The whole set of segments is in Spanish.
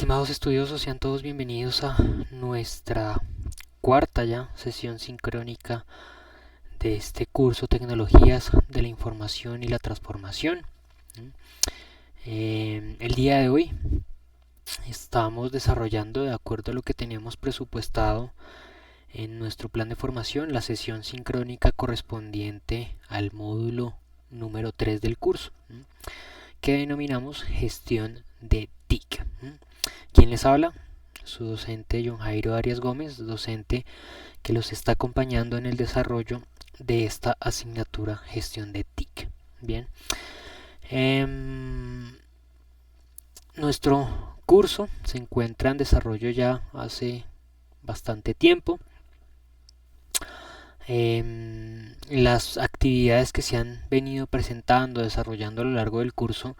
Estimados estudiosos, sean todos bienvenidos a nuestra cuarta ya sesión sincrónica de este curso Tecnologías de la Información y la Transformación. El día de hoy estamos desarrollando, de acuerdo a lo que teníamos presupuestado en nuestro plan de formación, la sesión sincrónica correspondiente al módulo número 3 del curso, que denominamos gestión de TIC. ¿Quién les habla? Su docente John Jairo Arias Gómez, docente que los está acompañando en el desarrollo de esta asignatura gestión de TIC. Bien, nuestro curso se encuentra en desarrollo ya hace bastante tiempo. Las actividades que se han venido presentando, desarrollando a lo largo del curso,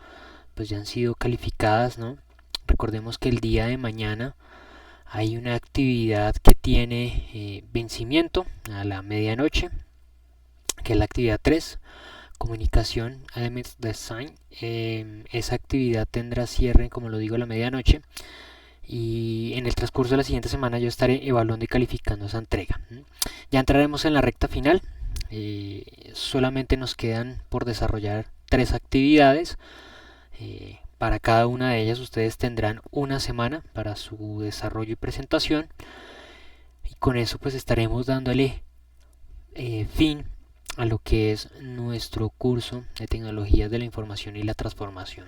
pues ya han sido calificadas, ¿no? Recordemos que el día de mañana hay una actividad que tiene vencimiento a la medianoche, que es la actividad 3, comunicación, Elements Design. Esa actividad tendrá cierre, como lo digo, a la medianoche, y en el transcurso de la siguiente semana yo estaré evaluando y calificando esa entrega. Ya entraremos en la recta final. Solamente nos quedan por desarrollar 3 actividades. Para cada una de ellas ustedes tendrán una semana para su desarrollo y presentación, y con eso pues estaremos dándole fin a lo que es nuestro curso de tecnologías de la información y la transformación.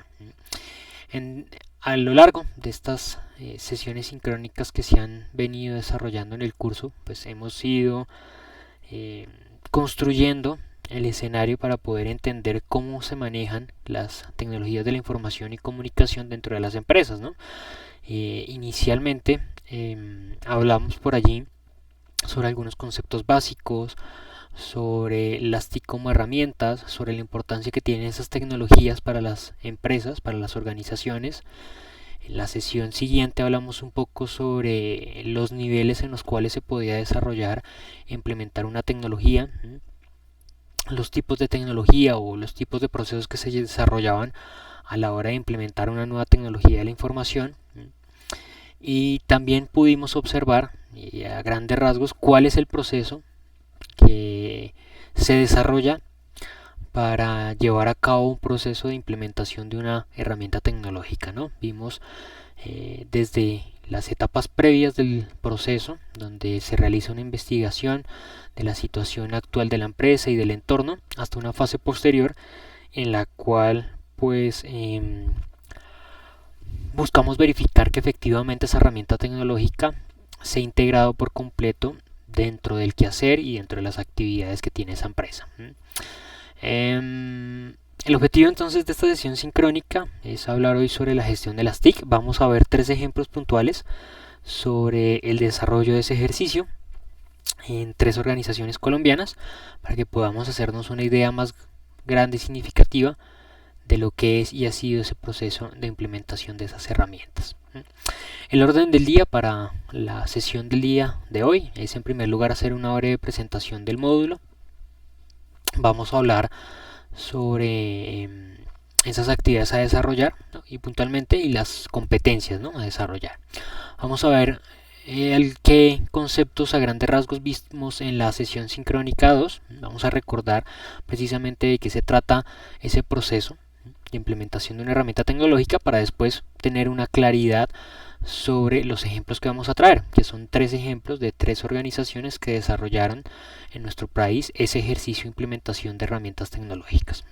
A lo largo de estas sesiones sincrónicas que se han venido desarrollando en el curso, pues hemos ido construyendo el escenario para poder entender cómo se manejan las tecnologías de la información y comunicación dentro de las empresas, ¿no? Inicialmente hablamos por allí sobre algunos conceptos básicos, sobre las TIC como herramientas, sobre la importancia que tienen esas tecnologías para las empresas, para las organizaciones. En la sesión siguiente hablamos un poco sobre los niveles en los cuales se podía desarrollar e implementar una tecnología, los tipos de tecnología o los tipos de procesos que se desarrollaban a la hora de implementar una nueva tecnología de la información, y también pudimos observar a grandes rasgos cuál es el proceso que se desarrolla para llevar a cabo un proceso de implementación de una herramienta tecnológica, ¿no? Vimos desde las etapas previas del proceso, donde se realiza una investigación de la situación actual de la empresa y del entorno, hasta una fase posterior en la cual pues buscamos verificar que efectivamente esa herramienta tecnológica se ha integrado por completo dentro del quehacer y dentro de las actividades que tiene esa empresa. El objetivo entonces de esta sesión sincrónica es hablar hoy sobre la gestión de las TIC. Vamos a ver 3 ejemplos puntuales sobre el desarrollo de ese ejercicio en 3 organizaciones colombianas, para que podamos hacernos una idea más grande y significativa de lo que es y ha sido ese proceso de implementación de esas herramientas. El orden del día para la sesión del día de hoy es, en primer lugar, hacer una breve presentación del módulo. Vamos a hablar sobre esas actividades a desarrollar, ¿no? Y puntualmente y las competencias, ¿no?, a desarrollar. Vamos a ver qué conceptos a grandes rasgos vimos en la sesión sincrónica 2. Vamos a recordar precisamente de qué se trata ese proceso de implementación de una herramienta tecnológica, para después tener una claridad sobre los ejemplos que vamos a traer, que son 3 ejemplos de 3 organizaciones que desarrollaron en nuestro país ese ejercicio de implementación de herramientas tecnológicas.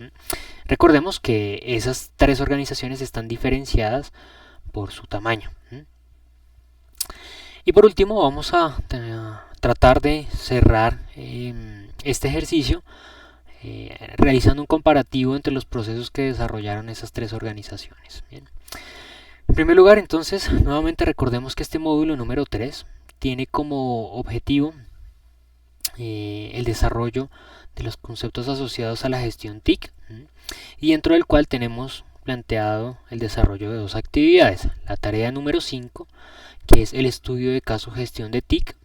Recordemos que esas 3 organizaciones están diferenciadas por su tamaño. Y por último vamos a tratar de cerrar este ejercicio realizando un comparativo entre los procesos que desarrollaron esas 3 organizaciones. Bien. En primer lugar, entonces, nuevamente recordemos que este módulo número 3 tiene como objetivo el desarrollo de los conceptos asociados a la gestión TIC, y dentro del cual tenemos planteado el desarrollo de 2 actividades. La tarea número 5, que es el estudio de caso gestión de TIC,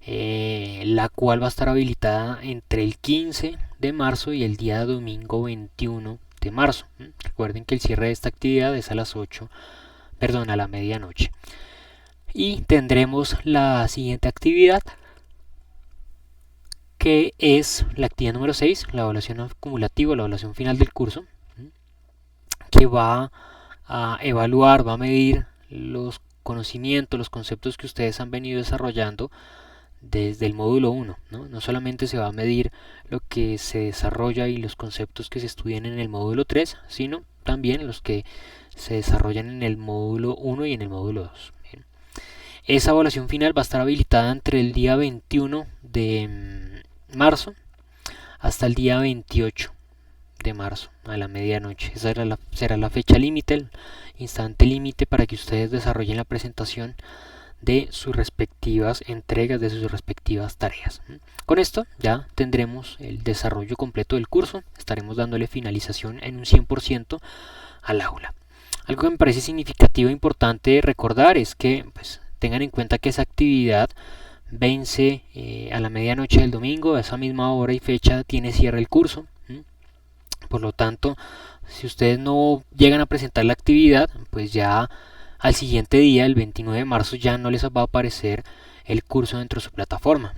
la cual va a estar habilitada entre el 15 de marzo y el día domingo 21 de marzo. Recuerden que el cierre de esta actividad es a las 8 perdón, a la medianoche. Y tendremos la siguiente actividad, que es la actividad número 6, la evaluación acumulativa, la evaluación final del curso, que va a evaluar, va a medir los conocimientos, los conceptos que ustedes han venido desarrollando desde el módulo 1, ¿no? No solamente se va a medir lo que se desarrolla y los conceptos que se estudian en el módulo 3, sino también los que se desarrollan en el módulo 1 y en el módulo 2. Bien. Esa evaluación final va a estar habilitada entre el día 21 de marzo hasta el día 28 de marzo a la medianoche. Esa será la fecha límite, el instante límite para que ustedes desarrollen la presentación de sus respectivas entregas, de sus respectivas tareas. Con esto ya tendremos el desarrollo completo del curso, estaremos dándole finalización en un 100% al aula. Algo que me parece significativo e importante recordar es que pues, tengan en cuenta que esa actividad vence a la medianoche del domingo, a esa misma hora y fecha tiene cierre el curso. Por lo tanto, si ustedes no llegan a presentar la actividad, pues ya al siguiente día, el 29 de marzo, ya no les va a aparecer el curso dentro de su plataforma.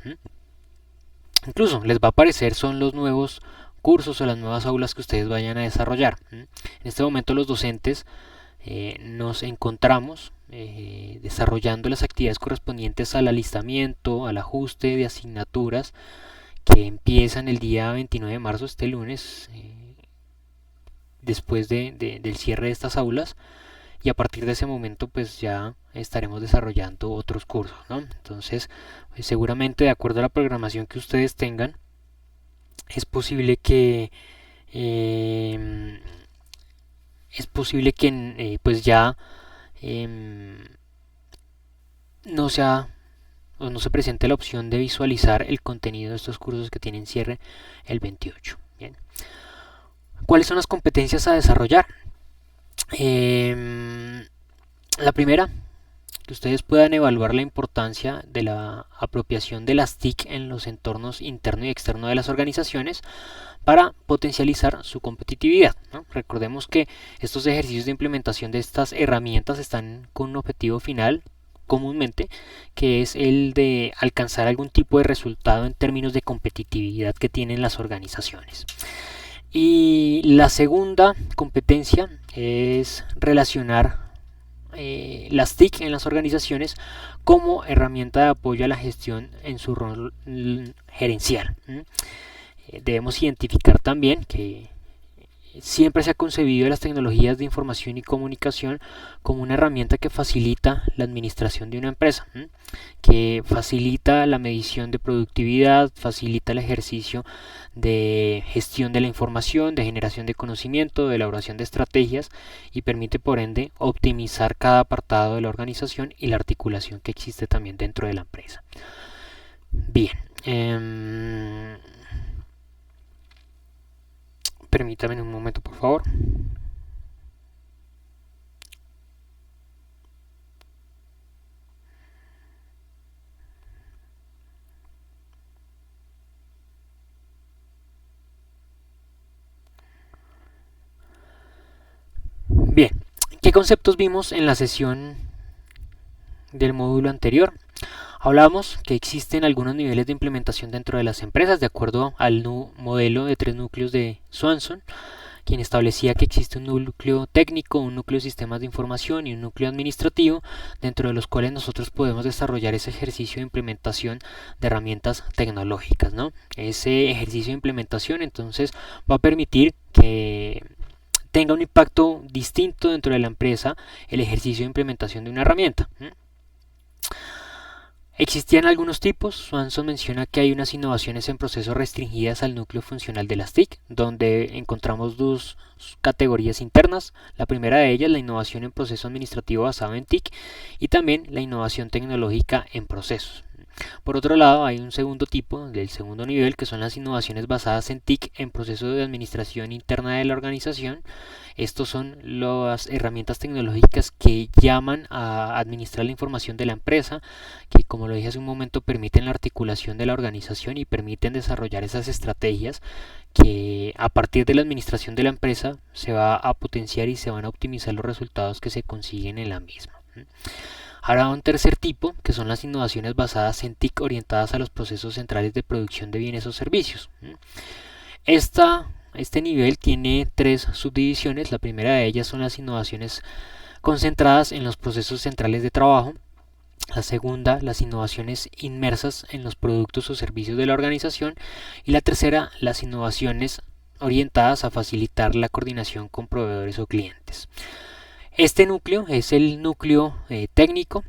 Incluso les va a aparecer son los nuevos cursos o las nuevas aulas que ustedes vayan a desarrollar. En este momento los docentes nos encontramos desarrollando las actividades correspondientes al alistamiento, al ajuste de asignaturas que empiezan el día 29 de marzo, este lunes, después del cierre de estas aulas, y a partir de ese momento pues ya estaremos desarrollando otros cursos, ¿no? Entonces seguramente de acuerdo a la programación que ustedes tengan es posible que pues ya no sea o no se presente la opción de visualizar el contenido de estos cursos que tienen cierre el 28. Bien. ¿Cuáles son las competencias a desarrollar? La primera, que ustedes puedan evaluar la importancia de la apropiación de las TIC en los entornos interno y externo de las organizaciones para potencializar su competitividad, ¿no? Recordemos que estos ejercicios de implementación de estas herramientas están con un objetivo final comúnmente, que es el de alcanzar algún tipo de resultado en términos de competitividad que tienen las organizaciones. Y la segunda competencia es relacionar las TIC en las organizaciones como herramienta de apoyo a la gestión en su rol gerencial. Debemos identificar también que siempre se ha concebido las tecnologías de información y comunicación como una herramienta que facilita la administración de una empresa, que facilita la medición de productividad, facilita el ejercicio de gestión de la información, de generación de conocimiento, de elaboración de estrategias y permite por ende optimizar cada apartado de la organización y la articulación que existe también dentro de la empresa. Bien. Permítame un momento, por favor. Bien, ¿qué conceptos vimos en la sesión del módulo anterior? Hablamos que existen algunos niveles de implementación dentro de las empresas de acuerdo al modelo de 3 núcleos de Swanson, quien establecía que existe un núcleo técnico, un núcleo de sistemas de información y un núcleo administrativo, dentro de los cuales nosotros podemos desarrollar ese ejercicio de implementación de herramientas tecnológicas, ¿no? Ese ejercicio de implementación entonces va a permitir que tenga un impacto distinto dentro de la empresa el ejercicio de implementación de una herramienta. Existían algunos tipos. Swanson menciona que hay unas innovaciones en procesos restringidas al núcleo funcional de las TIC, donde encontramos dos categorías internas. La primera de ellas, la innovación en proceso administrativo basado en TIC, y también la innovación tecnológica en procesos. Por otro lado, hay un segundo tipo, del segundo nivel, que son las innovaciones basadas en TIC en procesos de administración interna de la organización. Estos son las herramientas tecnológicas que llaman a administrar la información de la empresa, que como lo dije hace un momento permiten la articulación de la organización y permiten desarrollar esas estrategias que a partir de la administración de la empresa se va a potenciar y se van a optimizar los resultados que se consiguen en la misma. Ahora un tercer tipo, que son las innovaciones basadas en TIC orientadas a los procesos centrales de producción de bienes o servicios. Este nivel tiene tres subdivisiones. La primera de ellas son las innovaciones concentradas en los procesos centrales de trabajo. La segunda, las innovaciones inmersas en los productos o servicios de la organización. Y la tercera, las innovaciones orientadas a facilitar la coordinación con proveedores o clientes. Este núcleo es el núcleo técnico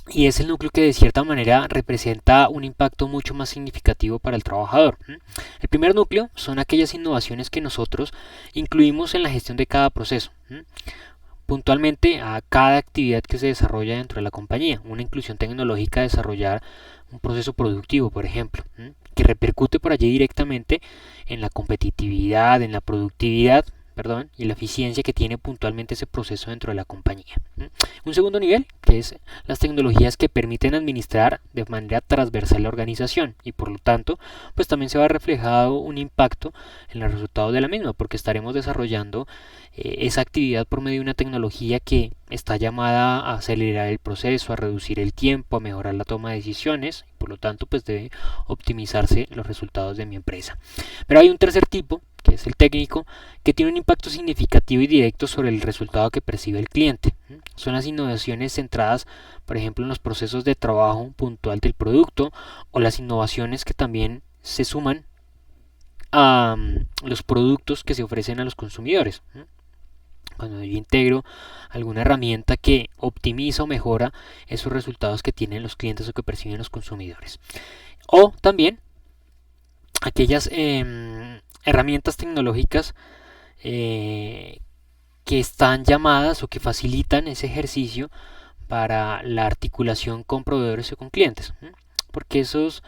y es el núcleo que de cierta manera representa un impacto mucho más significativo para el trabajador. El primer núcleo son aquellas innovaciones que nosotros incluimos en la gestión de cada proceso, puntualmente a cada actividad que se desarrolla dentro de la compañía. Una inclusión tecnológica, desarrollar un proceso productivo, por ejemplo, que repercute por allí directamente en la competitividad, en la productividad, y la eficiencia que tiene puntualmente ese proceso dentro de la compañía. Un segundo nivel, que es las tecnologías que permiten administrar de manera transversal la organización y por lo tanto pues también se va a reflejado un impacto en los resultados de la misma, porque estaremos desarrollando esa actividad por medio de una tecnología que está llamada a acelerar el proceso, a reducir el tiempo, a mejorar la toma de decisiones y por lo tanto pues debe optimizarse los resultados de mi empresa. Pero hay un tercer tipo, que es el técnico, que tiene un impacto significativo y directo sobre el resultado que percibe el cliente. Son las innovaciones centradas, por ejemplo, en los procesos de trabajo puntual del producto o las innovaciones que también se suman a los productos que se ofrecen a los consumidores. Cuando yo integro alguna herramienta que optimiza o mejora esos resultados que tienen los clientes o que perciben los consumidores. O también aquellas herramientas tecnológicas que están llamadas o que facilitan ese ejercicio para la articulación con proveedores o con clientes, porque esos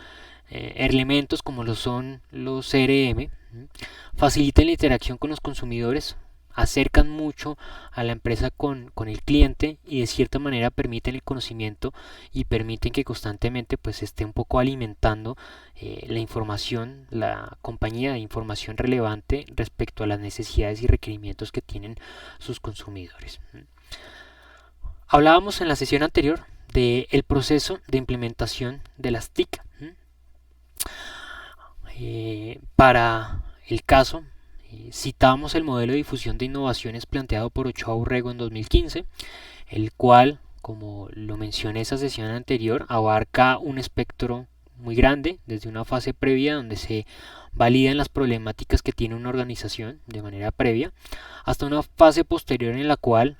elementos como lo son los CRM facilitan la interacción con los consumidores, acercan mucho a la empresa con el cliente y de cierta manera permiten el conocimiento y permiten que constantemente pues esté un poco alimentando la información, la compañía de información relevante respecto a las necesidades y requerimientos que tienen sus consumidores. Hablábamos en la sesión anterior del proceso de implementación de las TIC. Para el caso citamos el modelo de difusión de innovaciones planteado por Ochoa Urrego en 2015, el cual, como lo mencioné en esa sesión anterior, abarca un espectro muy grande, desde una fase previa donde se validan las problemáticas que tiene una organización de manera previa, hasta una fase posterior en la cual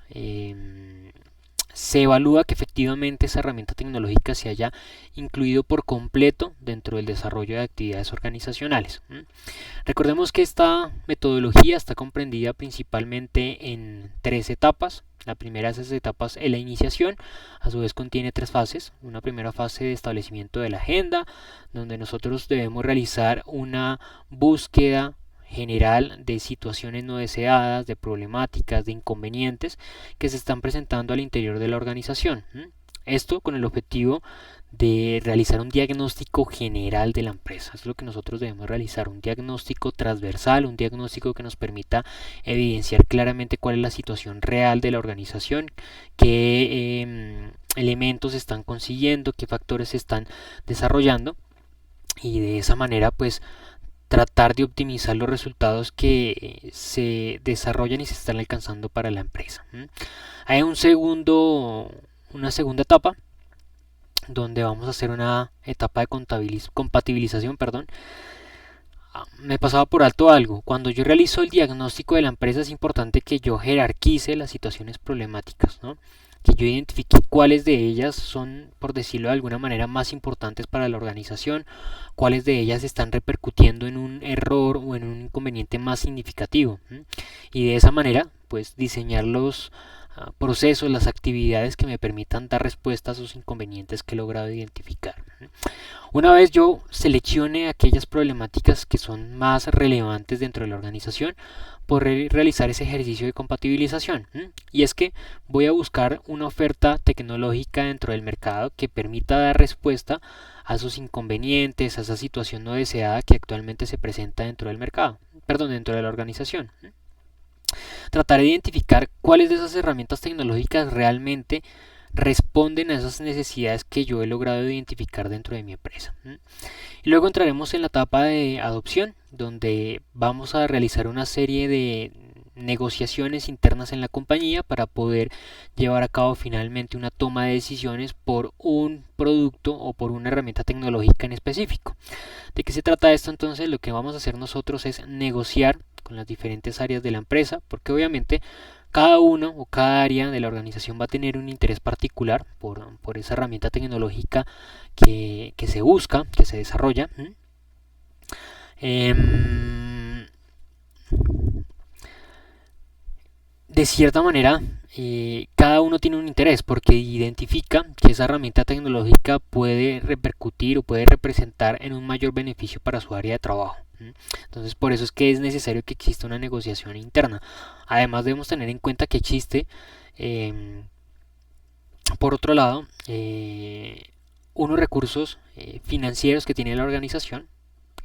se evalúa que efectivamente esa herramienta tecnológica se haya incluido por completo dentro del desarrollo de actividades organizacionales. Recordemos que esta metodología está comprendida principalmente en tres etapas. La primera de esas etapas es la iniciación, a su vez contiene tres fases. Una primera fase de establecimiento de la agenda, donde nosotros debemos realizar una búsqueda general de situaciones no deseadas, de problemáticas, de inconvenientes que se están presentando al interior de la organización. Esto con el objetivo de realizar un diagnóstico general de la empresa. Es lo que nosotros debemos realizar, un diagnóstico transversal, un diagnóstico que nos permita evidenciar claramente cuál es la situación real de la organización, qué elementos están consiguiendo, qué factores se están desarrollando y de esa manera pues tratar de optimizar los resultados que se desarrollan y se están alcanzando para la empresa. Hay una segunda etapa donde vamos a hacer una etapa de compatibilización. Me pasaba por alto algo. Cuando yo realizo el diagnóstico de la empresa es importante que yo jerarquice las situaciones problemáticas, ¿no? Que yo identifique cuáles de ellas son, por decirlo de alguna manera, más importantes para la organización, cuáles de ellas están repercutiendo en un error o en un inconveniente más significativo, y de esa manera pues diseñar los procesos, las actividades que me permitan dar respuesta a esos inconvenientes que he logrado identificar. Una vez yo seleccione aquellas problemáticas que son más relevantes dentro de la organización, podré realizar ese ejercicio de compatibilización. Y es que voy a buscar una oferta tecnológica dentro del mercado que permita dar respuesta a esos inconvenientes, a esa situación no deseada que actualmente se presenta dentro del mercado, perdón, dentro de la organización. Trataré de identificar cuáles de esas herramientas tecnológicas realmente responden a esas necesidades que yo he logrado identificar dentro de mi empresa. Y luego entraremos en la etapa de adopción, donde vamos a realizar una serie de negociaciones internas en la compañía para poder llevar a cabo finalmente una toma de decisiones por un producto o por una herramienta tecnológica en específico. ¿De qué se trata esto? Entonces lo que vamos a hacer nosotros es negociar con las diferentes áreas de la empresa, porque obviamente cada uno o cada área de la organización va a tener un interés particular por esa herramienta tecnológica que se busca, que se desarrolla. De cierta manera, cada uno tiene un interés porque identifica que esa herramienta tecnológica puede repercutir o puede representar en un mayor beneficio para su área de trabajo. Entonces, por eso es que es necesario que exista una negociación interna. Además, debemos tener en cuenta que existe, por otro lado, unos recursos financieros que tiene la organización.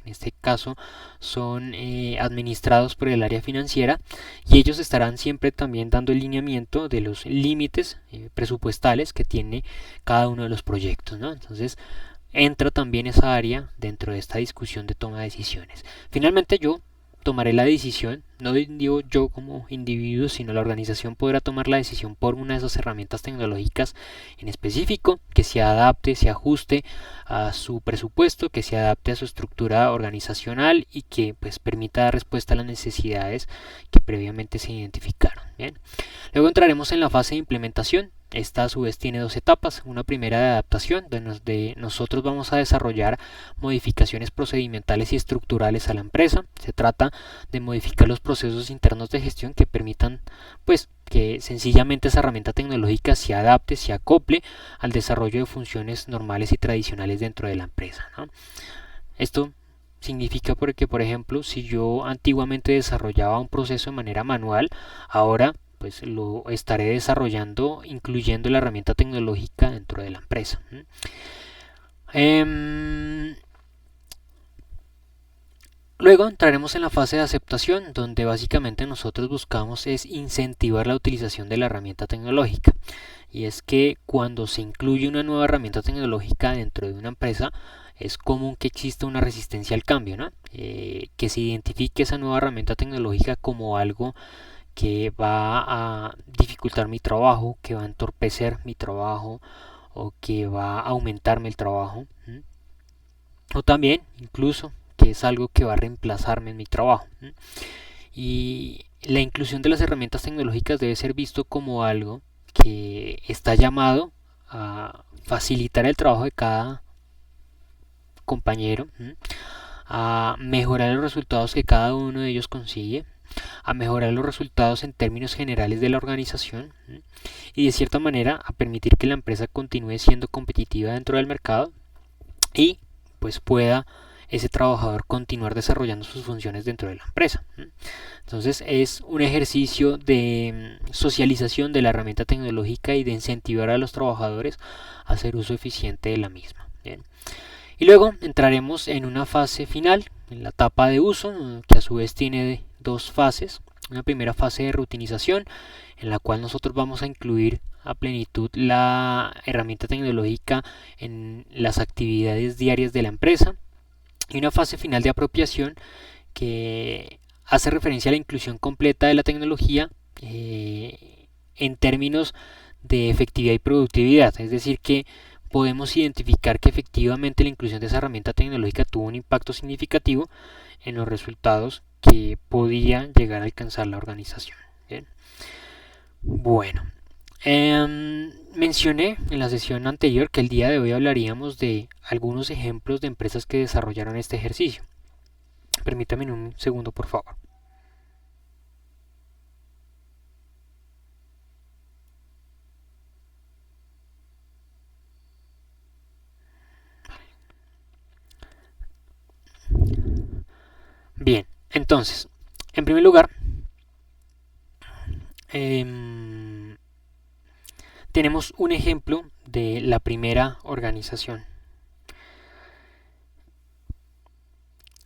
En este caso son administrados por el área financiera, y ellos estarán siempre también dando el lineamiento de los límites presupuestales que tiene cada uno de los proyectos, ¿no? Entonces entra también esa área dentro de esta discusión de toma de decisiones. Finalmente yo tomaré la decisión, no digo yo como individuo, sino la organización podrá tomar la decisión por una de esas herramientas tecnológicas en específico que se adapte, se ajuste a su presupuesto, que se adapte a su estructura organizacional y que pues permita dar respuesta a las necesidades que previamente se identificaron. Bien. Luego entraremos en la fase de implementación. Esta a su vez tiene dos etapas. Una primera de adaptación, donde nosotros vamos a desarrollar modificaciones procedimentales y estructurales a la empresa. Se trata de modificar los procesos internos de gestión que permitan pues que sencillamente esa herramienta tecnológica se adapte, se acople al desarrollo de funciones normales y tradicionales dentro de la empresa, ¿no? Esto significa porque, por ejemplo, si yo antiguamente desarrollaba un proceso de manera manual, ahora pues lo estaré desarrollando incluyendo la herramienta tecnológica dentro de la empresa. Luego entraremos en la fase de aceptación, donde básicamente nosotros buscamos es incentivar la utilización de la herramienta tecnológica. Y es que cuando se incluye una nueva herramienta tecnológica dentro de una empresa, es común que exista una resistencia al cambio, ¿no? Que se identifique esa nueva herramienta tecnológica como algo que va a dificultar mi trabajo, que va a entorpecer mi trabajo o que va a aumentarme el trabajo. O también, incluso, que es algo que va a reemplazarme en mi trabajo. Y la inclusión de las herramientas tecnológicas debe ser visto como algo que está llamado a facilitar el trabajo de cada compañero, a mejorar los resultados que cada uno de ellos consigue, a mejorar los resultados en términos generales de la organización y de cierta manera a permitir que la empresa continúe siendo competitiva dentro del mercado y pues pueda ese trabajador continuar desarrollando sus funciones dentro de la empresa. Entonces es un ejercicio de socialización de la herramienta tecnológica y de incentivar a los trabajadores a hacer uso eficiente de la misma. Bien. Y luego entraremos en una fase final, en la etapa de uso, que a su vez tiene dos fases. Una primera fase de rutinización, en la cual nosotros vamos a incluir a plenitud la herramienta tecnológica en las actividades diarias de la empresa. Y una fase final de apropiación que hace referencia a la inclusión completa de la tecnología en términos de efectividad y productividad. Es decir, que podemos identificar que efectivamente la inclusión de esa herramienta tecnológica tuvo un impacto significativo en los resultados que podía llegar a alcanzar la organización. Bien. Bueno, mencioné en la sesión anterior que el día de hoy hablaríamos de algunos ejemplos de empresas que desarrollaron este ejercicio. Permítame un segundo, por favor. Bien, entonces, en primer lugar, em, tenemos un ejemplo de la primera organización.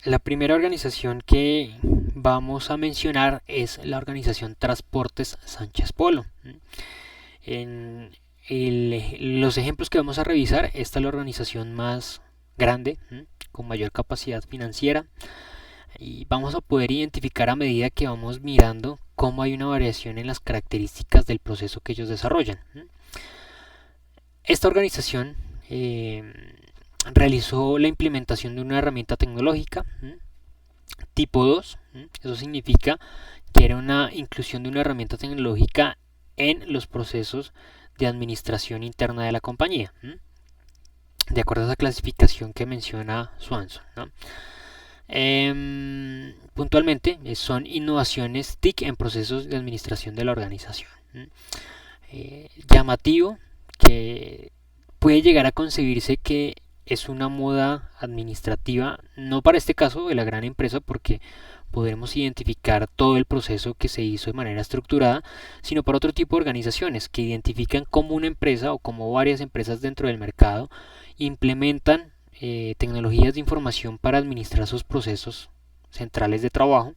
La primera organización que vamos a mencionar es la organización Transportes Sánchez Polo. En los ejemplos que vamos a revisar, esta es la organización más grande, con mayor capacidad financiera, y vamos a poder identificar a medida que vamos mirando cómo hay una variación en las características del proceso que ellos desarrollan. Esta organización realizó la implementación de una herramienta tecnológica tipo 2. Eso significa que era una inclusión de una herramienta tecnológica en los procesos de administración interna de la compañía, de acuerdo a esa clasificación que menciona Swanson, ¿no? Puntualmente son innovaciones TIC en procesos de administración de la organización. Llamativo que puede llegar a concebirse que es una moda administrativa, no para este caso de la gran empresa, porque podremos identificar todo el proceso que se hizo de manera estructurada, sino para otro tipo de organizaciones que identifican cómo una empresa o como varias empresas dentro del mercado implementan tecnologías de información para administrar sus procesos centrales de trabajo,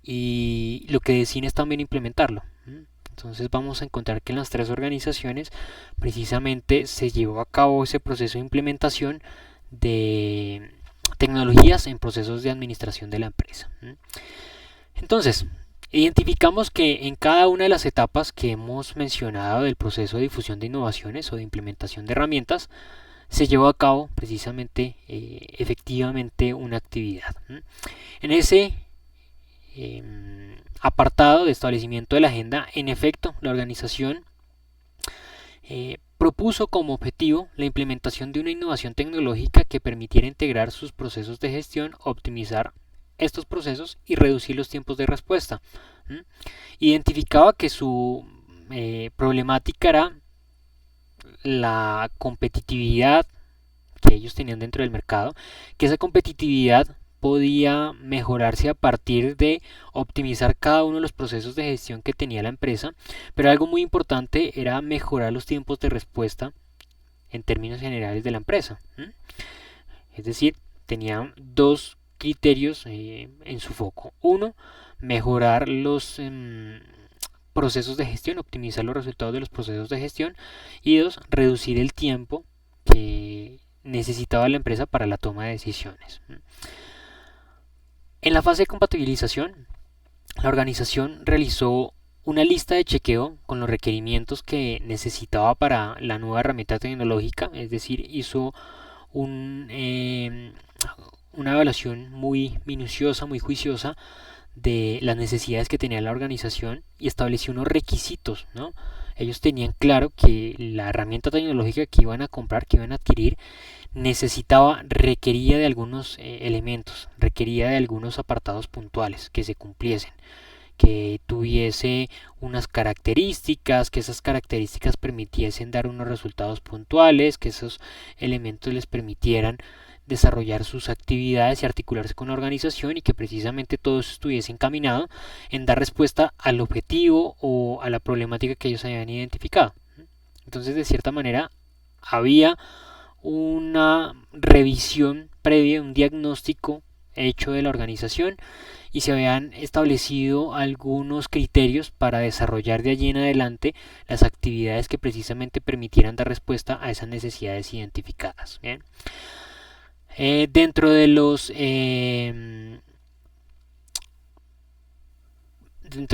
y lo que deciden es también implementarlo. Entonces vamos a encontrar que en las tres organizaciones precisamente se llevó a cabo ese proceso de implementación de tecnologías en procesos de administración de la empresa. Entonces, identificamos que en cada una de las etapas que hemos mencionado del proceso de difusión de innovaciones o de implementación de herramientas, se llevó a cabo precisamente efectivamente una actividad. En ese apartado de establecimiento de la agenda, en efecto, la organización propuso como objetivo la implementación de una innovación tecnológica que permitiera integrar sus procesos de gestión, optimizar estos procesos y reducir los tiempos de respuesta. Identificaba que su problemática era la competitividad que ellos tenían dentro del mercado, que esa competitividad podía mejorarse a partir de optimizar cada uno de los procesos de gestión que tenía la empresa, pero algo muy importante era mejorar los tiempos de respuesta en términos generales de la empresa. Es decir, tenían dos criterios en su foco. Uno, mejorar los procesos de gestión, optimizar los resultados de los procesos de gestión, y dos, reducir el tiempo que necesitaba la empresa para la toma de decisiones. En la fase de compatibilización, la organización realizó una lista de chequeo con los requerimientos que necesitaba para la nueva herramienta tecnológica, es decir, hizo una evaluación muy minuciosa, muy juiciosa de las necesidades que tenía la organización y estableció unos requisitos, ¿no? Ellos tenían claro que la herramienta tecnológica que iban a comprar, que iban a adquirir, requería de algunos elementos, requería de algunos apartados puntuales que se cumpliesen, que tuviese unas características, que esas características permitiesen dar unos resultados puntuales, que esos elementos les permitieran desarrollar sus actividades y articularse con la organización, y que precisamente todo eso estuviese encaminado en dar respuesta al objetivo o a la problemática que ellos habían identificado. Entonces, de cierta manera, había una revisión previa, un diagnóstico hecho de la organización, y se habían establecido algunos criterios para desarrollar de allí en adelante las actividades que precisamente permitieran dar respuesta a esas necesidades identificadas. Bien. Dentro de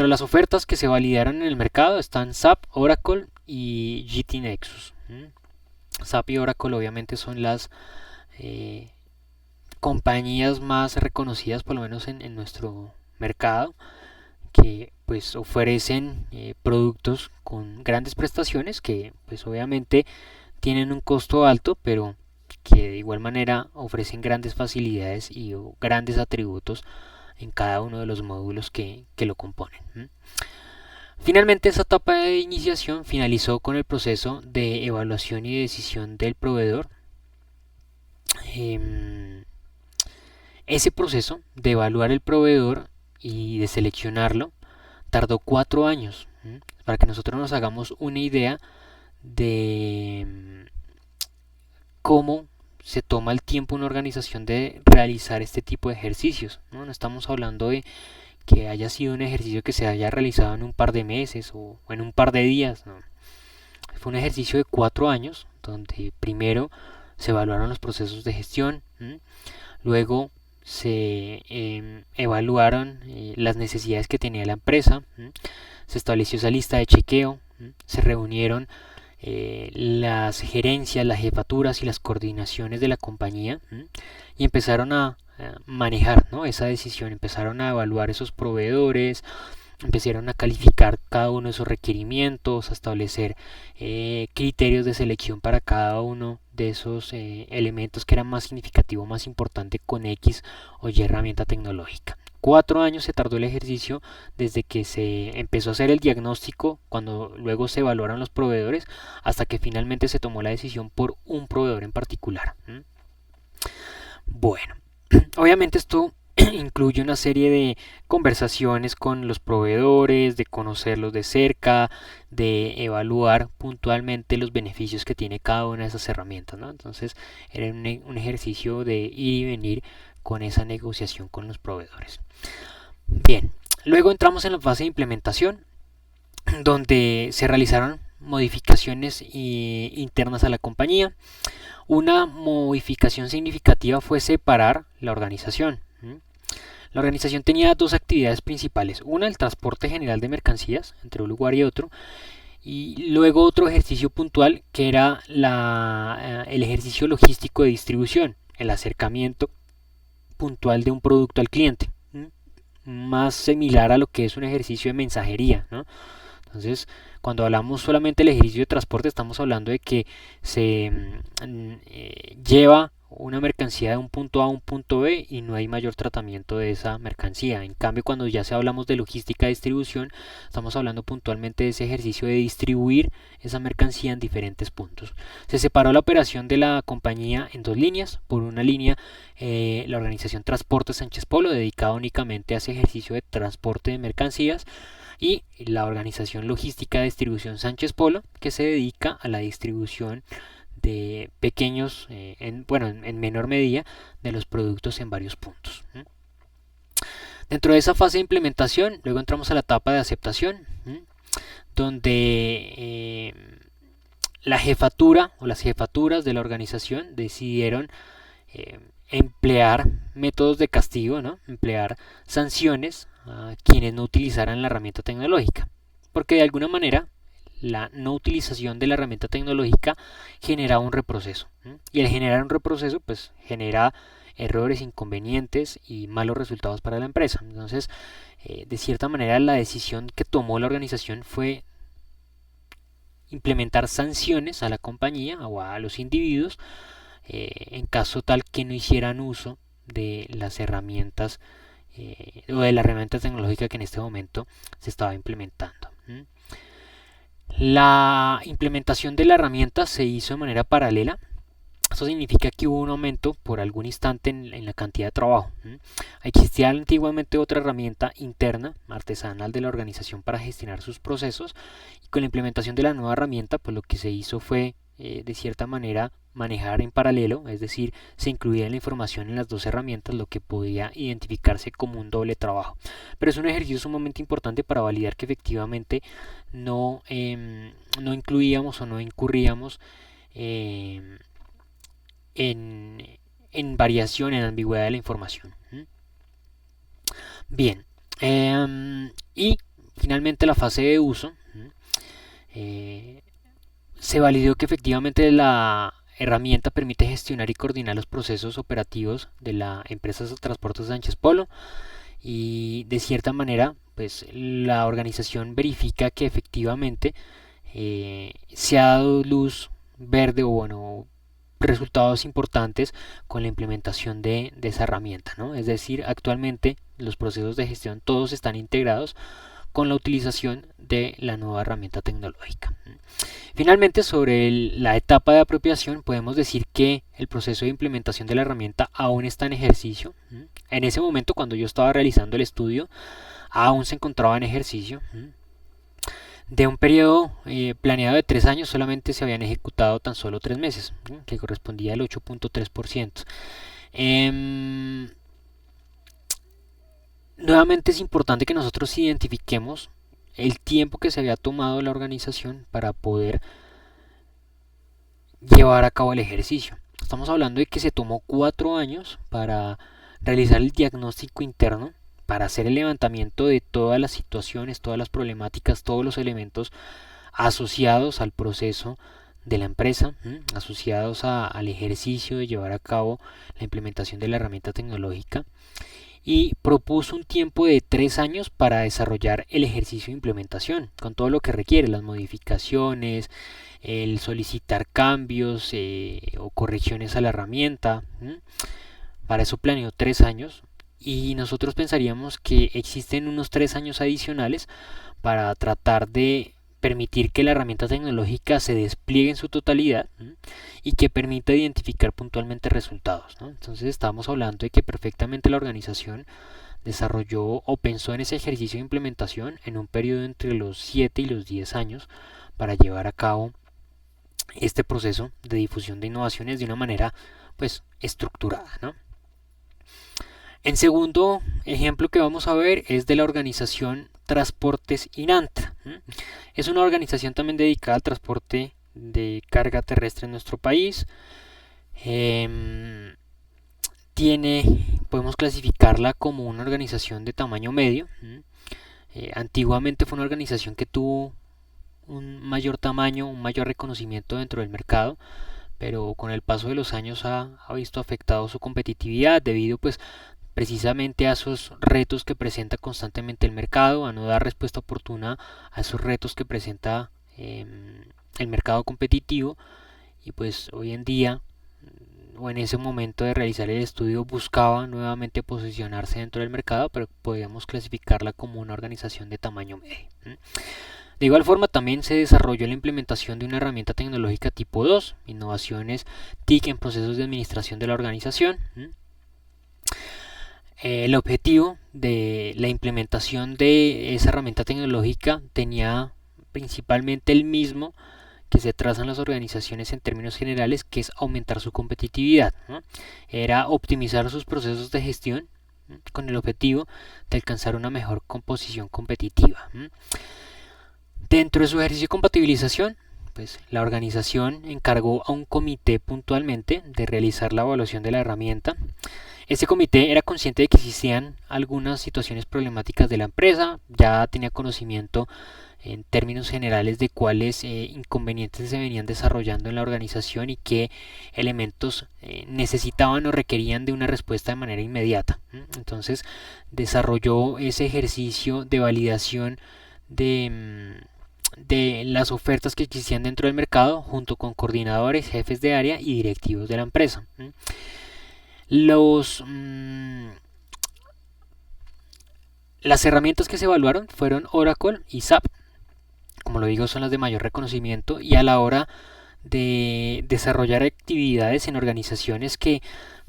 las ofertas que se validaron en el mercado están SAP, Oracle y GT Nexus. SAP y Oracle obviamente son las compañías más reconocidas, por lo menos en nuestro mercado, que pues ofrecen productos con grandes prestaciones que pues obviamente tienen un costo alto, pero que de igual manera ofrecen grandes facilidades y grandes atributos en cada uno de los módulos que lo componen. Finalmente, esta etapa de iniciación finalizó con el proceso de evaluación y decisión del proveedor. Ese proceso de evaluar el proveedor y de seleccionarlo tardó 4 años, para que nosotros nos hagamos una idea de cómo se toma el tiempo una organización de realizar este tipo de ejercicios. No estamos hablando de que haya sido un ejercicio que se haya realizado en un par de meses o en un par de días. No. Fue un ejercicio de 4 años donde primero se evaluaron los procesos de gestión, luego se evaluaron las necesidades que tenía la empresa, se estableció esa lista de chequeo, se reunieron las gerencias, las jefaturas y las coordinaciones de la compañía, y empezaron a manejar, ¿no?, esa decisión, empezaron a evaluar esos proveedores, empezaron a calificar cada uno de esos requerimientos, a establecer criterios de selección para cada uno de esos elementos que eran más significativo, más importante con X o Y herramienta tecnológica. 4 años se tardó el ejercicio desde que se empezó a hacer el diagnóstico, cuando luego se evaluaron los proveedores, hasta que finalmente se tomó la decisión por un proveedor en particular. Bueno, obviamente esto incluye una serie de conversaciones con los proveedores, de conocerlos de cerca, de evaluar puntualmente los beneficios que tiene cada una de esas herramientas, ¿no? Entonces era un ejercicio de ir y venir con esa negociación con los proveedores. Bien, luego entramos en la fase de implementación, donde se realizaron modificaciones internas a la compañía. Una modificación significativa fue separar la organización. La organización tenía dos actividades principales: una, el transporte general de mercancías entre un lugar y otro, y luego otro ejercicio puntual que era el ejercicio logístico de distribución, el acercamiento puntual de un producto al cliente, más similar a lo que es un ejercicio de mensajería, ¿no? Entonces, cuando hablamos solamente del ejercicio de transporte, estamos hablando de que se lleva una mercancía de un punto A a un punto B y no hay mayor tratamiento de esa mercancía. En cambio, cuando ya hablamos de logística de distribución, estamos hablando puntualmente de ese ejercicio de distribuir esa mercancía en diferentes puntos. Se separó la operación de la compañía en dos líneas. Por una línea, la organización Transportes Sánchez Polo, dedicada únicamente a ese ejercicio de transporte de mercancías, y la organización Logística de Distribución Sánchez Polo, que se dedica a la distribución de pequeños, en menor medida, de los productos en varios puntos. Dentro de esa fase de implementación, luego entramos a la etapa de aceptación, donde la jefatura o las jefaturas de la organización decidieron emplear métodos de castigo, ¿no?, emplear sanciones a quienes no utilizaran la herramienta tecnológica, porque de alguna manera la no utilización de la herramienta tecnológica genera un reproceso, y al generar un reproceso pues genera errores, inconvenientes y malos resultados para la empresa. Entonces, de cierta manera, la decisión que tomó la organización fue implementar sanciones a la compañía o a los individuos en caso tal que no hicieran uso de las herramientas o de la herramienta tecnológica que en este momento se estaba implementando. La implementación de la herramienta se hizo de manera paralela. Esto significa que hubo un aumento por algún instante en la cantidad de trabajo. Existía antiguamente otra herramienta interna, artesanal, de la organización para gestionar sus procesos, y con la implementación de la nueva herramienta, pues lo que se hizo fue de cierta manera manejar en paralelo, es decir, se incluía la información en las dos herramientas, lo que podía identificarse como un doble trabajo. Pero es un ejercicio sumamente importante para validar que efectivamente no incluíamos o no incurríamos en variación, en ambigüedad de la información. Bien, y finalmente la fase de uso. Se validó que efectivamente la herramienta permite gestionar y coordinar los procesos operativos de la empresa de Transportes Sánchez Polo, y de cierta manera pues la organización verifica que efectivamente se ha dado luz verde o resultados importantes con la implementación de esa herramienta, ¿no? Es decir, actualmente los procesos de gestión todos están integrados con la utilización de la nueva herramienta tecnológica. Finalmente, sobre la etapa de apropiación, podemos decir que el proceso de implementación de la herramienta aún está en ejercicio. En ese momento, cuando yo estaba realizando el estudio, aún se encontraba en ejercicio. De un periodo planeado de 3 años, solamente se habían ejecutado tan solo 3 meses, que correspondía al 8.3%. Nuevamente es importante que nosotros identifiquemos el tiempo que se había tomado la organización para poder llevar a cabo el ejercicio. Estamos hablando de que se tomó 4 años para realizar el diagnóstico interno, para hacer el levantamiento de todas las situaciones, todas las problemáticas, todos los elementos asociados al proceso de la empresa, asociados al ejercicio de llevar a cabo la implementación de la herramienta tecnológica, y propuso un tiempo de 3 años para desarrollar el ejercicio de implementación, con todo lo que requiere, las modificaciones, el solicitar cambios o correcciones a la herramienta. Para eso planeó 3 años, y nosotros pensaríamos que existen unos 3 años adicionales para tratar de permitir que la herramienta tecnológica se despliegue en su totalidad y que permita identificar puntualmente resultados, ¿no? Entonces estamos hablando de que perfectamente la organización desarrolló o pensó en ese ejercicio de implementación en un periodo entre los 7 y los 10 años para llevar a cabo este proceso de difusión de innovaciones de una manera pues estructurada, ¿no? En segundo ejemplo que vamos a ver es de la organización Transportes Inantra. Es una organización también dedicada al transporte de carga terrestre en nuestro país. Podemos clasificarla como una organización de tamaño medio. Antiguamente fue una organización que tuvo un mayor tamaño, un mayor reconocimiento dentro del mercado, pero con el paso de los años ha visto afectado su competitividad debido pues precisamente a esos retos que presenta constantemente el mercado, a no dar respuesta oportuna a esos retos que presenta el mercado competitivo. Y pues hoy en día o en ese momento de realizar el estudio buscaba nuevamente posicionarse dentro del mercado, pero podríamos clasificarla como una organización de tamaño medio. De igual forma también se desarrolló la implementación de una herramienta tecnológica tipo 2, innovaciones TIC en procesos de administración de la organización. El objetivo de la implementación de esa herramienta tecnológica tenía principalmente el mismo que se trazan las organizaciones en términos generales, que es aumentar su competitividad, ¿no? Era optimizar sus procesos de gestión con el objetivo de alcanzar una mejor composición competitiva. Dentro de su ejercicio de compatibilización, pues la organización encargó a un comité puntualmente de realizar la evaluación de la herramienta. Este comité era consciente de que existían algunas situaciones problemáticas de la empresa, ya tenía conocimiento en términos generales de cuáles inconvenientes se venían desarrollando en la organización y qué elementos necesitaban o requerían de una respuesta de manera inmediata. Entonces desarrolló ese ejercicio de validación de las ofertas que existían dentro del mercado junto con coordinadores, jefes de área y directivos de la empresa. Las herramientas que se evaluaron fueron Oracle y SAP. Como lo digo, son las de mayor reconocimiento, y a la hora de desarrollar actividades en organizaciones que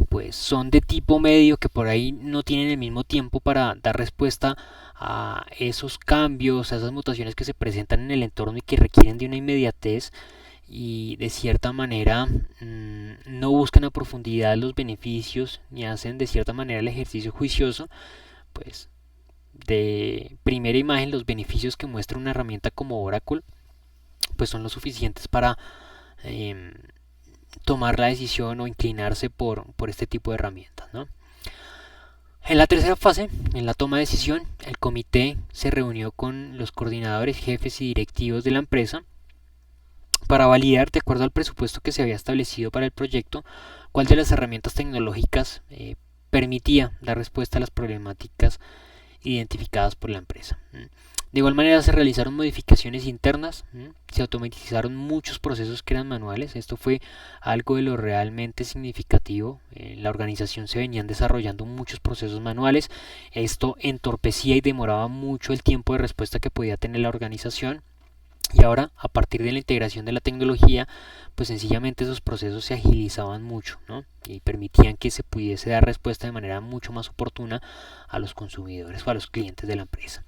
pues son de tipo medio, que por ahí no tienen el mismo tiempo para dar respuesta a esos cambios, a esas mutaciones que se presentan en el entorno y que requieren de una inmediatez, y de cierta manera no buscan a profundidad los beneficios ni hacen de cierta manera el ejercicio juicioso, pues de primera imagen los beneficios que muestra una herramienta como Oracle pues son lo suficientes para tomar la decisión o inclinarse por este tipo de herramientas, ¿no? En la tercera fase, en la toma de decisión, el comité se reunió con los coordinadores, jefes y directivos de la empresa para validar, de acuerdo al presupuesto que se había establecido para el proyecto, cuál de las herramientas tecnológicas permitía dar respuesta a las problemáticas identificadas por la empresa. De igual manera se realizaron modificaciones internas, se automatizaron muchos procesos que eran manuales. Esto fue algo de lo realmente significativo. En la organización se venían desarrollando muchos procesos manuales. Esto entorpecía y demoraba mucho el tiempo de respuesta que podía tener la organización. Y ahora, a partir de la integración de la tecnología, pues sencillamente esos procesos se agilizaban mucho, ¿no? Y permitían que se pudiese dar respuesta de manera mucho más oportuna a los consumidores o a los clientes de la empresa.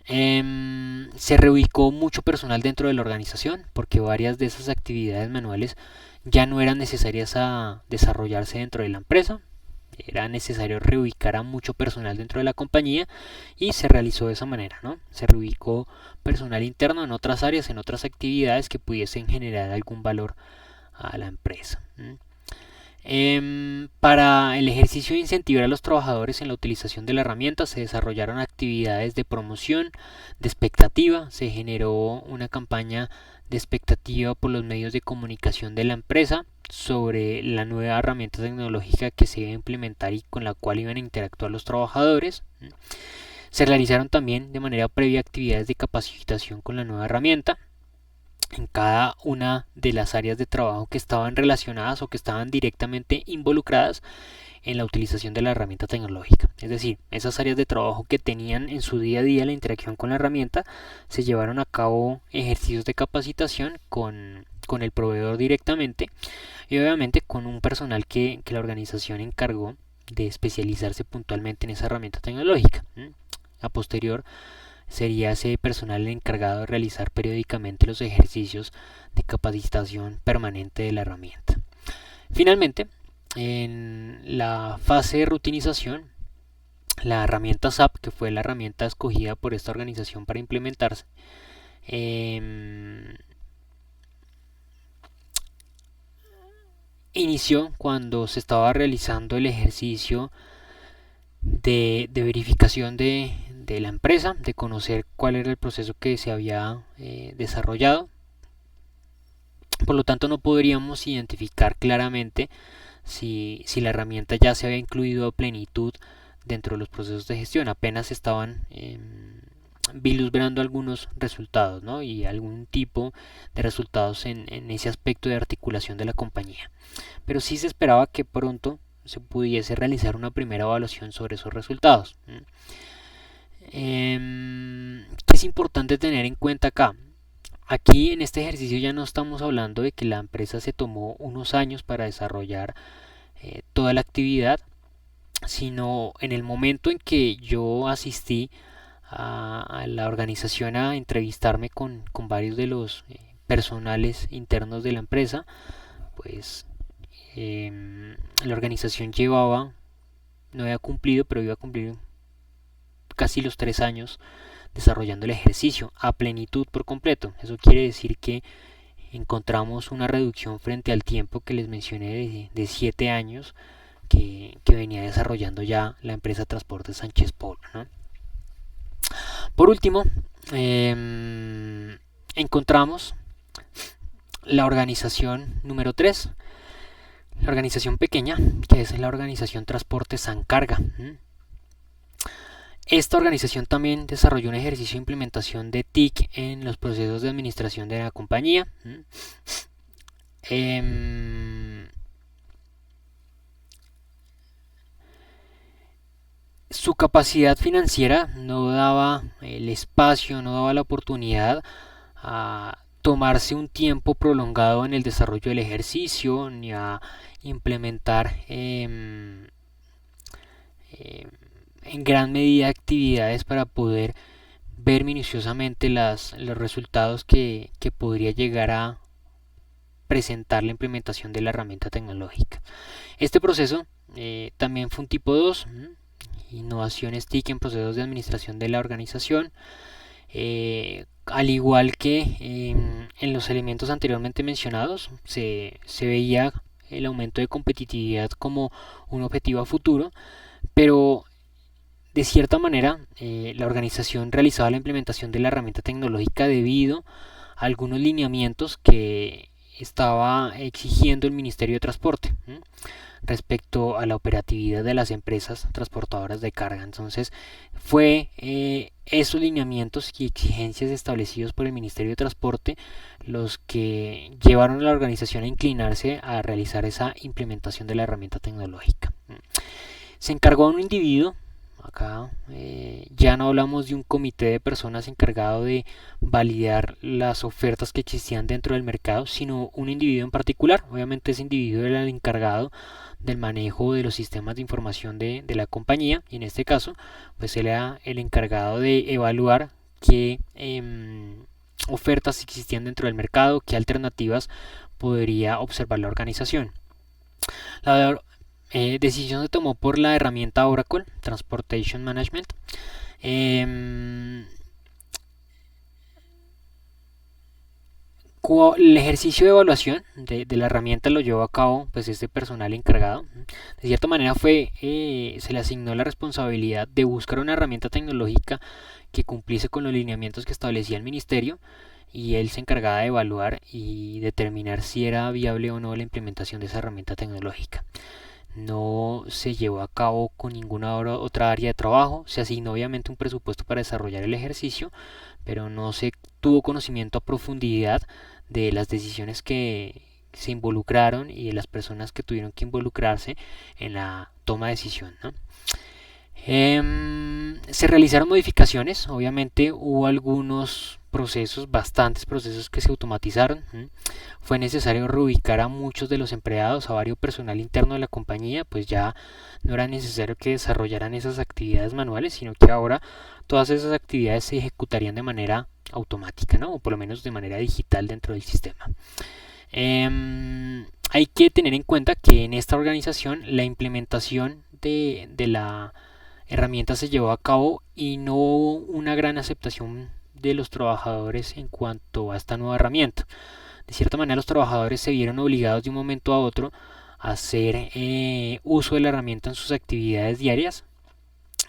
Se reubicó mucho personal dentro de la organización porque varias de esas actividades manuales ya no eran necesarias a desarrollarse dentro de la empresa. Era necesario reubicar a mucho personal dentro de la compañía y se realizó de esa manera, ¿no? Se reubicó personal interno en otras áreas, en otras actividades que pudiesen generar algún valor a la empresa. Para el ejercicio de incentivar a los trabajadores en la utilización de la herramienta se desarrollaron actividades de promoción, de expectativa, se generó una campaña de expectativa por los medios de comunicación de la empresa sobre la nueva herramienta tecnológica que se iba a implementar y con la cual iban a interactuar los trabajadores. Se realizaron también de manera previa actividades de capacitación con la nueva herramienta en cada una de las áreas de trabajo que estaban relacionadas o que estaban directamente involucradas en la utilización de la herramienta tecnológica. Es decir, esas áreas de trabajo que tenían en su día a día la interacción con la herramienta, se llevaron a cabo ejercicios de capacitación con el proveedor directamente y obviamente con un personal que la organización encargó de especializarse puntualmente en esa herramienta tecnológica. A posterior sería ese personal el encargado de realizar periódicamente los ejercicios de capacitación permanente de la herramienta. Finalmente, en la fase de rutinización, la herramienta SAP, que fue la herramienta escogida por esta organización para implementarse, inició cuando se estaba realizando el ejercicio de verificación de la empresa, de conocer cuál era el proceso que se había desarrollado. Por lo tanto, no podríamos identificar claramente si la herramienta ya se había incluido a plenitud dentro de los procesos de gestión. Apenas estaban vislumbrando algunos resultados, ¿no? Y algún tipo de resultados en ese aspecto de articulación de la compañía. Pero sí se esperaba que pronto se pudiese realizar una primera evaluación sobre esos resultados. ¿Qué es importante tener en cuenta acá? Aquí en este ejercicio ya no estamos hablando de que la empresa se tomó unos años para desarrollar toda la actividad, sino en el momento en que yo asistí a la organización a entrevistarme con varios de los personales internos de la empresa, pues la organización no había cumplido, pero iba a cumplir casi los 3 años desarrollando el ejercicio a plenitud por completo. Eso quiere decir que encontramos una reducción frente al tiempo que les mencioné de 7 años que venía desarrollando ya la empresa Transportes Sánchez Polo, ¿no? Por último, encontramos la organización número 3, la organización pequeña, que es la organización Transportes Sancarga. Esta organización también desarrolló un ejercicio de implementación de TIC en los procesos de administración de la compañía. Su capacidad financiera no daba el espacio, no daba la oportunidad a tomarse un tiempo prolongado en el desarrollo del ejercicio ni a implementar en gran medida actividades para poder ver minuciosamente los resultados que podría llegar a presentar la implementación de la herramienta tecnológica. Este proceso también fue un tipo 2, innovaciones TIC en procesos de administración de la organización. Al igual que en los elementos anteriormente mencionados, se veía el aumento de competitividad como un objetivo a futuro, pero de cierta manera la organización realizaba la implementación de la herramienta tecnológica debido a algunos lineamientos que estaba exigiendo el Ministerio de Transporte. respecto a la operatividad de las empresas transportadoras de carga. Entonces fue esos lineamientos y exigencias establecidos por el Ministerio de Transporte los que llevaron a la organización a inclinarse a realizar esa implementación de la herramienta tecnológica. Se encargó a un individuo. Acá ya no hablamos de un comité de personas encargado de validar las ofertas que existían dentro del mercado, sino un individuo en particular. Obviamente ese individuo era el encargado del manejo de los sistemas de información de la compañía, y en este caso pues él era el encargado de evaluar qué ofertas existían dentro del mercado, qué alternativas podría observar la organización. La decisión se tomó por la herramienta Oracle Transportation Management. El ejercicio de evaluación de la herramienta lo llevó a cabo pues este personal encargado. De cierta manera se le asignó la responsabilidad de buscar una herramienta tecnológica que cumpliese con los lineamientos que establecía el ministerio, y él se encargaba de evaluar y determinar si era viable o no la implementación de esa herramienta tecnológica. No se llevó a cabo con ninguna otra área de trabajo. Se asignó obviamente un presupuesto para desarrollar el ejercicio, pero no se tuvo conocimiento a profundidad de las decisiones que se involucraron y de las personas que tuvieron que involucrarse en la toma de decisión, ¿no? Se realizaron modificaciones. Obviamente hubo algunos procesos, bastantes procesos que se automatizaron. Fue necesario reubicar a muchos de los empleados, a varios personal interno de la compañía, pues ya no era necesario que desarrollaran esas actividades manuales, sino que ahora todas esas actividades se ejecutarían de manera automática, ¿no? O por lo menos de manera digital dentro del sistema. Hay que tener en cuenta que en esta organización la implementación de la herramienta se llevó a cabo y no hubo una gran aceptación de los trabajadores en cuanto a esta nueva herramienta. De cierta manera los trabajadores se vieron obligados de un momento a otro a hacer uso de la herramienta en sus actividades diarias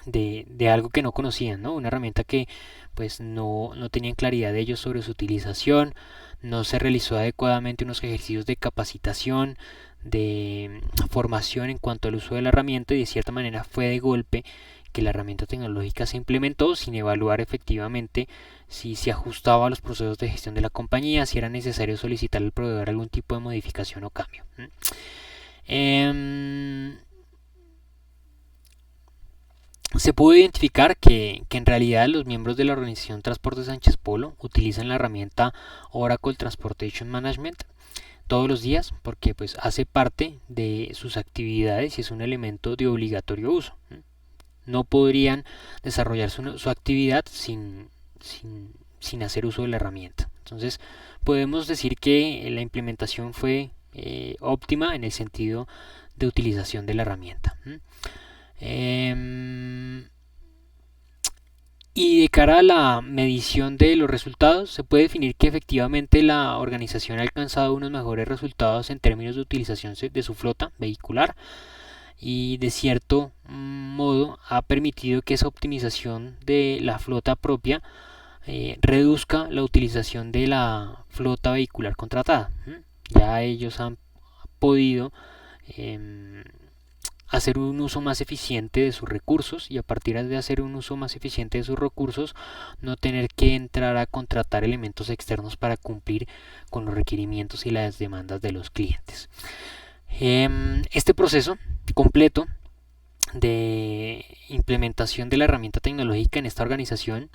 de algo que no conocían, ¿no? Una herramienta que pues no tenían claridad de ellos sobre su utilización. No se realizó adecuadamente unos ejercicios de capacitación, de formación en cuanto al uso de la herramienta, y de cierta manera fue de golpe que la herramienta tecnológica se implementó sin evaluar efectivamente si se ajustaba a los procesos de gestión de la compañía, si era necesario solicitar al proveedor algún tipo de modificación o cambio. Se pudo identificar que en realidad los miembros de la organización Transporte Sánchez Polo utilizan la herramienta Oracle Transportation Management todos los días, porque pues hace parte de sus actividades y es un elemento de obligatorio uso. No podrían desarrollar su actividad sin hacer uso de la herramienta. Entonces podemos decir que la implementación fue óptima en el sentido de utilización de la herramienta. Y de cara a la medición de los resultados, se puede definir que efectivamente la organización ha alcanzado unos mejores resultados en términos de utilización de su flota vehicular, y de cierto modo ha permitido que esa optimización de la flota propia reduzca la utilización de la flota vehicular contratada. Ya ellos han podido hacer un uso más eficiente de sus recursos, y a partir de hacer un uso más eficiente de sus recursos no tener que entrar a contratar elementos externos para cumplir con los requerimientos y las demandas de los clientes. Este proceso completo de implementación de la herramienta tecnológica en esta organización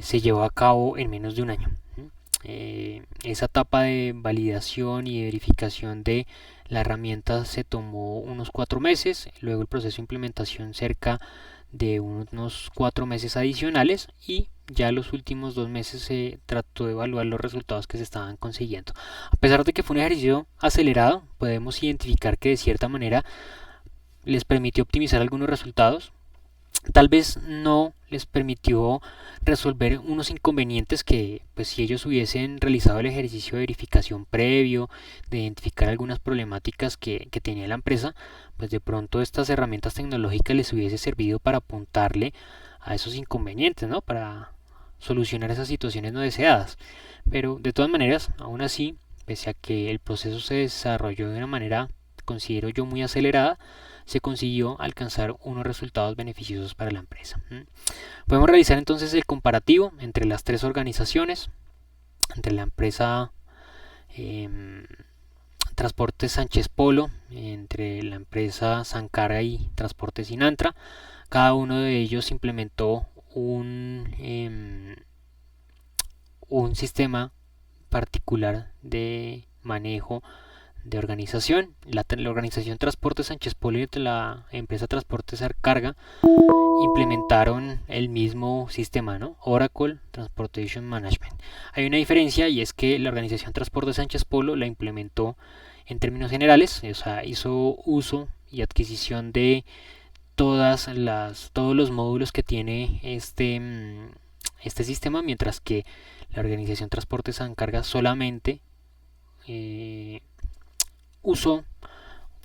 se llevó a cabo en menos de un año. Esa etapa de validación y de verificación de la herramienta se tomó unos 4 meses, luego el proceso de implementación cerca de unos 4 meses adicionales, y ya los últimos 2 meses se trató de evaluar los resultados que se estaban consiguiendo. A pesar de que fue un ejercicio acelerado, podemos identificar que de cierta manera les permitió optimizar algunos resultados. Tal vez no les permitió resolver unos inconvenientes que, pues, si ellos hubiesen realizado el ejercicio de verificación previo, de identificar algunas problemáticas que tenía la empresa, pues de pronto estas herramientas tecnológicas les hubiese servido para apuntarle a esos inconvenientes, ¿no? Para solucionar esas situaciones no deseadas. Pero de todas maneras, aún así, pese a que el proceso se desarrolló de una manera considero yo muy acelerada, se consiguió alcanzar unos resultados beneficiosos para la empresa. Podemos realizar entonces el comparativo entre las tres organizaciones, entre la empresa Transportes Sánchez Polo, entre la empresa Sancarga y Transportes Sinantra. Cada uno de ellos implementó un sistema particular de manejo de organización. La organización Transportes Sánchez Polo y la empresa Transportes Sancarga implementaron el mismo sistema, ¿no? Oracle Transportation Management. Hay una diferencia, y es que la organización Transportes Sánchez Polo la implementó en términos generales, o sea, hizo uso y adquisición de todos los módulos que tiene este sistema, mientras que la organización Transportes Sancarga solamente usó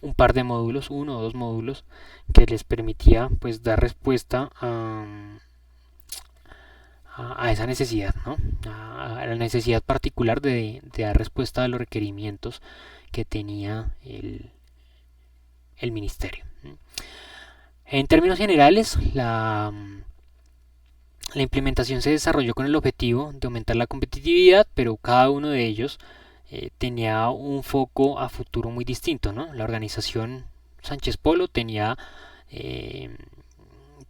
un par de módulos, uno o dos módulos, que les permitía pues dar respuesta a esa necesidad, ¿no? A la necesidad particular de dar respuesta a los requerimientos que tenía el ministerio. En términos generales, la implementación se desarrolló con el objetivo de aumentar la competitividad, pero cada uno de ellos tenía un foco a futuro muy distinto, ¿no? La organización Sánchez Polo tenía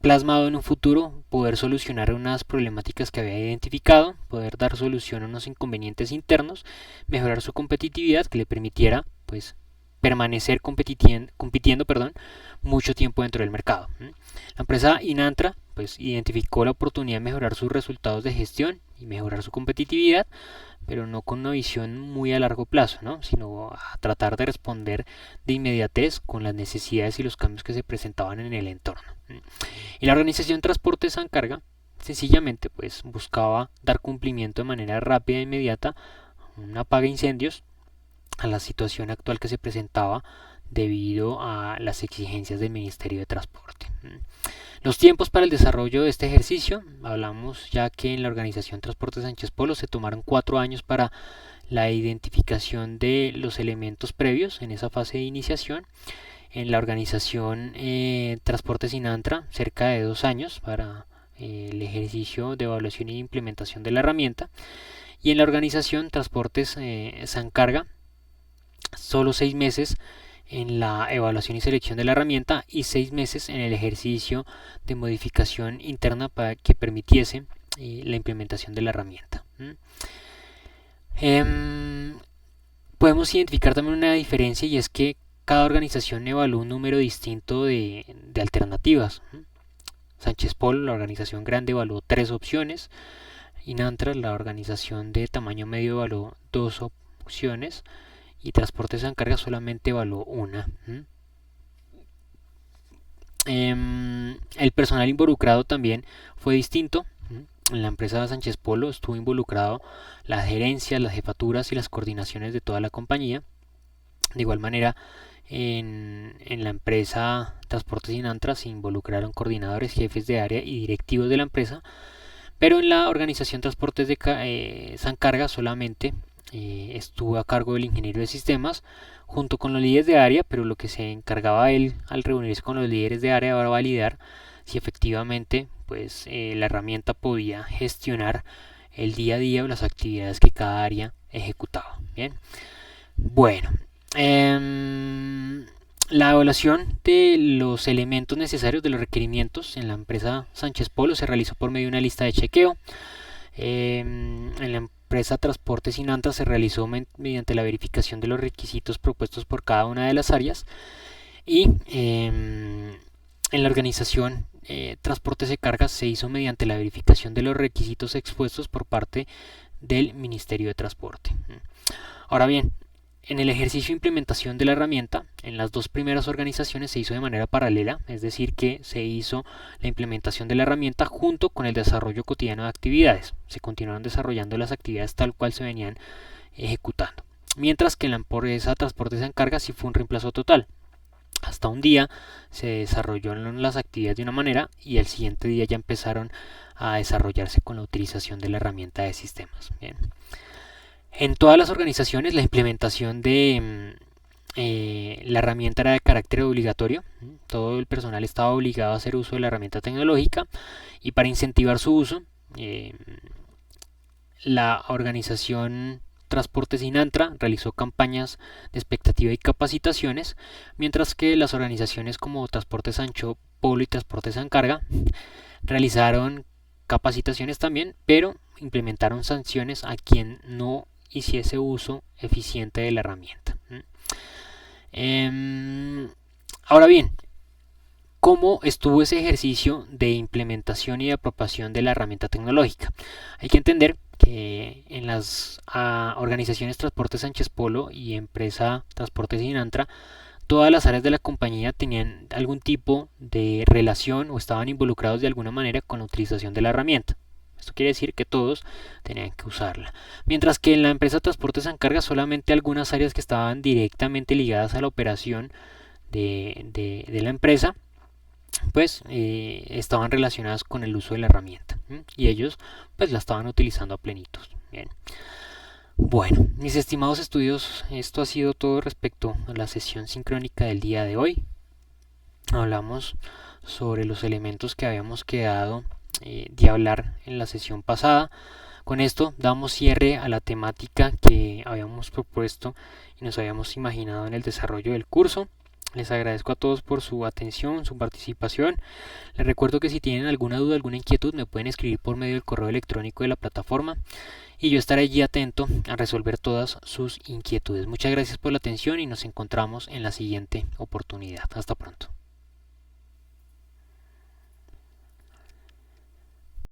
plasmado en un futuro poder solucionar unas problemáticas que había identificado, poder dar solución a unos inconvenientes internos, mejorar su competitividad que le permitiera pues permanecer compitiendo mucho tiempo dentro del mercado. La empresa Inantra pues identificó la oportunidad de mejorar sus resultados de gestión y mejorar su competitividad, pero no con una visión muy a largo plazo, ¿no? Sino a tratar de responder de inmediatez con las necesidades y los cambios que se presentaban en el entorno. Y la organización Transportes Sancarga sencillamente pues buscaba dar cumplimiento de manera rápida e inmediata a un apaga incendios, a la situación actual que se presentaba debido a las exigencias del Ministerio de Transporte. Los tiempos para el desarrollo de este ejercicio, hablamos ya que en la organización Transportes Sánchez Polo se tomaron 4 años para la identificación de los elementos previos en esa fase de iniciación. En la organización Transportes Sinantra, cerca de 2 años para el ejercicio de evaluación y implementación de la herramienta. Y en la organización Transportes Sancarga, solo 6 meses en la evaluación y selección de la herramienta y 6 meses en el ejercicio de modificación interna para que permitiese la implementación de la herramienta. Podemos identificar también una diferencia, y es que cada organización evaluó un número distinto de alternativas. Sánchez Polo, la organización grande, evaluó 3 opciones. Inantra, la organización de tamaño medio, evaluó 2 opciones. Y Transportes Sancarga solamente evaluó una. El personal involucrado también fue distinto. En la empresa Sánchez Polo estuvo involucrado la gerencia, las jefaturas y las coordinaciones de toda la compañía. De igual manera, en la empresa Transportes Sinantra se involucraron coordinadores, jefes de área y directivos de la empresa. Pero en la organización Transportes de Sancarga solamente estuvo a cargo del ingeniero de sistemas junto con los líderes de área, pero lo que se encargaba él al reunirse con los líderes de área era validar si efectivamente pues la herramienta podía gestionar el día a día o las actividades que cada área ejecutaba. Bien, bueno, la evaluación de los elementos necesarios de los requerimientos en la empresa Sánchez Polo se realizó por medio de una lista de chequeo. En la empresa Transportes Sinantra se realizó mediante la verificación de los requisitos propuestos por cada una de las áreas, y en la organización Transportes de Cargas se hizo mediante la verificación de los requisitos expuestos por parte del Ministerio de Transporte. Ahora bien, en el ejercicio de implementación de la herramienta, en las 2 primeras organizaciones se hizo de manera paralela, es decir, que se hizo la implementación de la herramienta junto con el desarrollo cotidiano de actividades. Se continuaron desarrollando las actividades tal cual se venían ejecutando. Mientras que en la empresa Transportes Sancarga sí fue un reemplazo total. Hasta un día se desarrollaron las actividades de una manera y el siguiente día ya empezaron a desarrollarse con la utilización de la herramienta de sistemas. Bien. En todas las organizaciones la implementación de la herramienta era de carácter obligatorio, todo el personal estaba obligado a hacer uso de la herramienta tecnológica, y para incentivar su uso, la organización Transporte Sin Antra realizó campañas de expectativa y capacitaciones, mientras que las organizaciones como Transporte Sancho Polo y Transporte San Carga realizaron capacitaciones también, pero implementaron sanciones a quien no hiciese uso eficiente de la herramienta. Ahora bien, ¿cómo estuvo ese ejercicio de implementación y de apropiación de la herramienta tecnológica? Hay que entender que en las organizaciones Transporte Sánchez Polo y empresa Transporte Sin Antra, todas las áreas de la compañía tenían algún tipo de relación o estaban involucrados de alguna manera con la utilización de la herramienta. Esto quiere decir que todos tenían que usarla. Mientras que en la empresa Transporte San Carga solamente algunas áreas que estaban directamente ligadas a la operación de la empresa, pues estaban relacionadas con el uso de la herramienta, y ellos pues la estaban utilizando a plenitud. Bien. Bueno, mis estimados estudios, esto ha sido todo respecto a la sesión sincrónica del día de hoy. Hablamos sobre los elementos que habíamos quedado de hablar en la sesión pasada. Con esto damos cierre a la temática que habíamos propuesto y nos habíamos imaginado en el desarrollo del curso. Les agradezco a todos por su atención, su participación. Les recuerdo que si tienen alguna duda, alguna inquietud, me pueden escribir por medio del correo electrónico de la plataforma y yo estaré allí atento a resolver todas sus inquietudes. Muchas gracias por la atención y nos encontramos en la siguiente oportunidad. Hasta pronto.